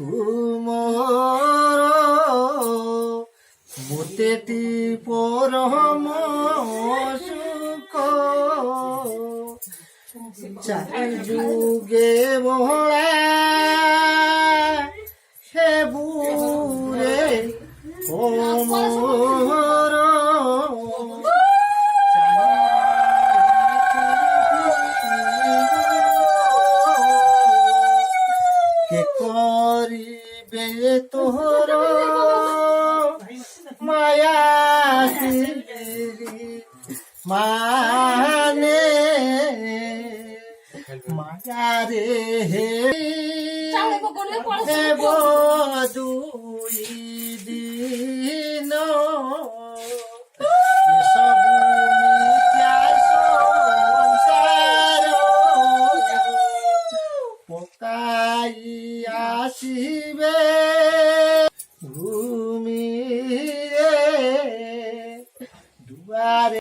ତୁମର ମୋତେଟି ପରମ ସୁଖ ଚାରି ଯୁଗେ ବହଳା ହେବୁରେ ମୋର কে করিবে তোর মায়া মানে মায়ারে হেব দুই দিন ସବୁ মিথ্যা সংসার পকাই আসিবে ভূমি দুয়ারে।